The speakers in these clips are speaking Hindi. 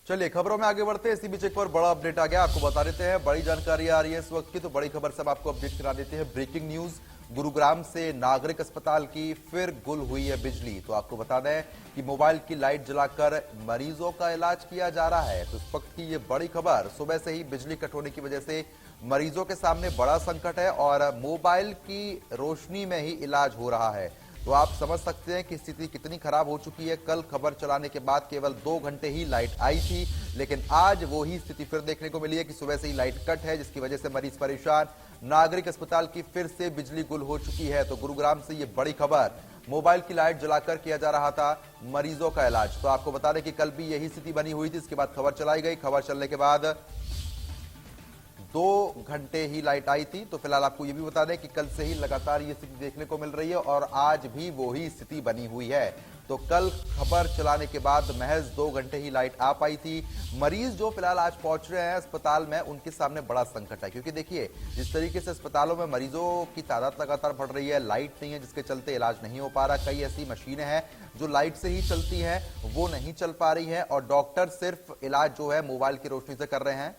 चलिए खबरों में आगे बढ़ते हैं। इसी बीच एक और बड़ा अपडेट आ गया, आपको बता देते हैं। बड़ी जानकारी आ रही है इस वक्त की, तो बड़ी खबर से हम आपको अपडेट करा देते हैं। ब्रेकिंग न्यूज, गुरुग्राम से नागरिक अस्पताल की फिर गुल हुई है बिजली। तो आपको बता दें कि मोबाइल की लाइट जलाकर मरीजों का इलाज किया जा रहा है। तो इस वक्त की ये बड़ी खबर, सुबह से ही बिजली कट होने की वजह से मरीजों के सामने बड़ा संकट है और मोबाइल की रोशनी में ही इलाज हो रहा है। तो आप समझ सकते हैं कि स्थिति कितनी खराब हो चुकी है। कल खबर चलाने के बाद केवल 2 घंटे ही लाइट आई थी, लेकिन आज वो ही स्थिति फिर देखने को मिली है कि सुबह से ही लाइट कट है, जिसकी वजह से मरीज परेशान। नागरिक अस्पताल की फिर से बिजली गुल हो चुकी है। तो गुरुग्राम से ये बड़ी खबर, मोबाइल की लाइट जलाकर किया जा रहा था मरीजों का इलाज। तो आपको बता दें कि कल भी यही स्थिति बनी हुई थी। इसके बाद खबर चलाई गई, खबर चलने के बाद 2 घंटे ही लाइट आई थी। तो फिलहाल आपको यह भी बता दें कि कल से ही लगातार ये स्थिति देखने को मिल रही है और आज भी वही स्थिति बनी हुई है। तो कल खबर चलाने के बाद महज 2 घंटे ही लाइट आ पाई थी। मरीज जो फिलहाल आज पहुंच रहे हैं अस्पताल में, उनके सामने बड़ा संकट है, क्योंकि देखिए जिस तरीके से अस्पतालों में मरीजों की तादाद लगातार बढ़ रही है, लाइट नहीं है जिसके चलते इलाज नहीं हो पा रहा। कई ऐसी मशीनें हैं जो लाइट से ही चलती हैं, वो नहीं चल पा रही है और डॉक्टर सिर्फ इलाज जो है मोबाइल की रोशनी से कर रहे हैं।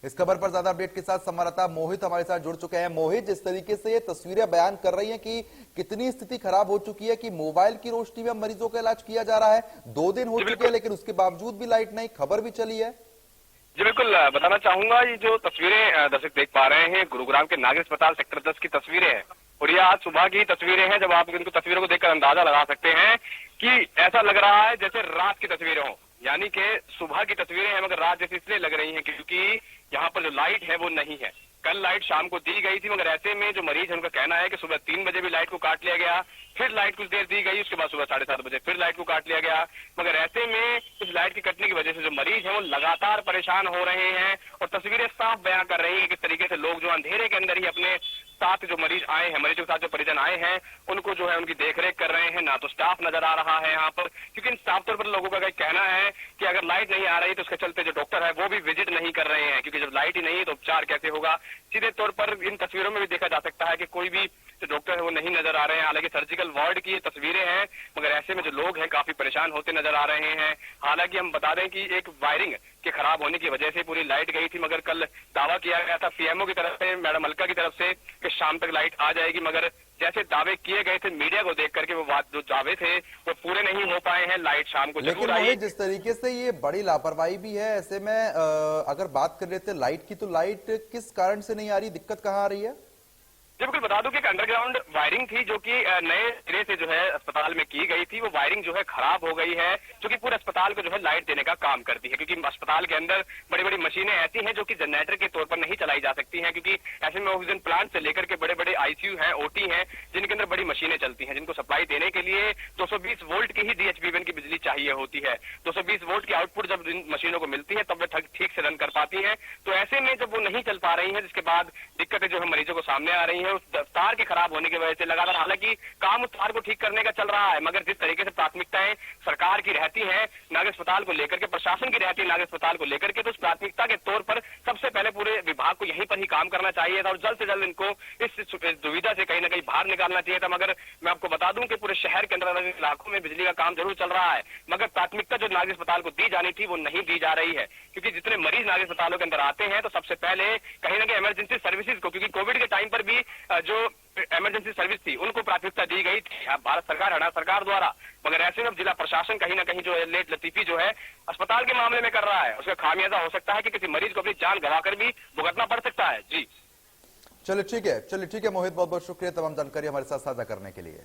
इस खबर पर ज्यादा अपडेट के साथ संवाददाता मोहित हमारे साथ जुड़ चुके हैं। मोहित, जिस तरीके से ये तस्वीरें बयान कर रही हैं कि कितनी स्थिति खराब हो चुकी है कि मोबाइल की रोशनी में मरीजों का इलाज किया जा रहा है। 2 दिन हो चुके हैं लेकिन उसके बावजूद भी लाइट नहीं, खबर भी चली है। जी बिल्कुल, बताना चाहूंगा ये जो तस्वीरें दर्शक देख पा रहे हैं, गुरुग्राम के नागरिक अस्पताल सेक्टर 10 की तस्वीरें हैं और ये आज सुबह की तस्वीरें हैं। जब आप इनको तस्वीरों को देखकर अंदाजा लगा सकते हैं कि ऐसा लग रहा है जैसे रात की तस्वीरें हों, यानी कि सुबह की तस्वीरें हैं मगर रात जैसी इसलिए लग रही हैं क्योंकि यहाँ पर जो लाइट है वो नहीं है। कल लाइट शाम को दी गई थी मगर ऐसे में जो मरीज है उनका कहना है कि सुबह 3 बजे भी लाइट को काट लिया गया, फिर लाइट कुछ देर दी गई, उसके बाद सुबह 7:30 बजे फिर लाइट को काट लिया गया। मगर ऐसे में इस लाइट के कटने की वजह से जो मरीज है वो लगातार परेशान हो रहे हैं और तस्वीरें साफ बयां कर रही है किस तरीके से लोग जो अंधेरे के अंदर ही अपने साथ जो मरीज आए हैं, मरीजों के साथ जो परिजन आए हैं, उनको जो है उनकी देखरेख कर रहे हैं। ना तो स्टाफ नजर आ रहा है यहाँ पर, क्योंकि साफ तौर पर लोगों का कहना है कि अगर लाइट नहीं आ रही तो उसके चलते जो डॉक्टर है वो भी विजिट नहीं कर रहे हैं, क्योंकि जब लाइट ही नहीं है तो उपचार कैसे होगा। सीधे तौर पर इन तस्वीरों में भी देखा जा सकता है कि कोई भी जो डॉक्टर है वो नहीं नजर आ रहे हैं। हालांकि सर्जिकल वार्ड की ये तस्वीरें हैं मगर ऐसे में जो लोग हैं काफी परेशान होते नजर आ रहे हैं। हालांकि हम बता दें कि एक वायरिंग के खराब होने की वजह से पूरी लाइट गई थी, मगर कल दावा किया गया था पीएमओ की तरफ से, मैडम अलका की तरफ से, कि शाम तक लाइट आ जाएगी। मगर जैसे दावे किए गए थे मीडिया को देख करके वो बात जो दावे थे वो पूरे नहीं हो पाए हैं। लाइट शाम को लेकिन मोहित, जिस तरीके से ये बड़ी लापरवाही भी है, ऐसे में अगर बात कर रहे थे लाइट की, तो लाइट किस कारण से नहीं आ रही, दिक्कत कहाँ आ रही है? बिल्कुल बता दूं कि एक अंडरग्राउंड वायरिंग थी जो कि नए सिरे से जो है अस्पताल में की गई थी। वो वायरिंग जो है खराब हो गई है, जो कि पूरे अस्पताल को जो है लाइट देने का काम करती है, क्योंकि अस्पताल के अंदर बड़ी बड़ी मशीनें ऐसी हैं जो कि जनरेटर के तौर पर नहीं चलाई जा सकती हैं, क्योंकि ऐसे में ऑक्सीजन प्लांट से लेकर के बड़े बड़े आईसीयू हैं, ओटी हैं, जिनके अंदर बड़ी मशीनें चलती हैं, जिनको सप्लाई देने के लिए 220 वोल्ट की ही DHBN की बिजली चाहिए होती है। 220 वोल्ट की आउटपुट जब इन मशीनों को मिलती है तब वे ठीक से रन कर पाती हैं। तो ऐसे में जब वो नहीं चल पा रही है, जिसके बाद दिक्कतें जो है मरीजों को सामने आ रही है उस तार के खराब होने की वजह से लगातार, हालांकि काम उस तार को ठीक करने का चल रहा है, मगर जिस तरीके से प्राथमिकताएं सरकार की रहती हैं नागरिक अस्पताल को लेकर के, प्रशासन की रहती है नागरिक अस्पताल को लेकर के, तो उस प्राथमिकता के तौर पर सबसे पहले पूरे विभाग को यहीं पर ही काम करना चाहिए था और जल्द से जल्द इनको इस दुविधा से कहीं ना कहीं बाहर निकालना चाहिए था। मगर मैं आपको बता दूं कि पूरे शहर के अंदर इलाकों में बिजली का काम जरूर चल रहा है, मगर प्राथमिकता जो नागरिक अस्पताल को दी जानी थी वो नहीं दी जा रही है, क्योंकि जितने मरीज नागरिक अस्पतालों के अंदर आते हैं तो सबसे पहले कहीं ना कहीं इमरजेंसी सर्विसेज को, क्योंकि कोविड के टाइम पर भी जो इमरजेंसी सर्विस थी उनको प्राथमिकता दी गई थी भारत सरकार, हरियाणा सरकार द्वारा। मगर ऐसे में जिला प्रशासन कहीं ना कहीं जो है लेट लतीफी जो है अस्पताल के मामले में कर रहा है, उसका खामियाजा हो सकता है कि किसी मरीज को अपनी जान गंवाकर भी भुगतना पड़ सकता है। जी चलिए ठीक है मोहित, बहुत बहुत शुक्रिया तमाम जानकारी हमारे साथ साझा करने के लिए।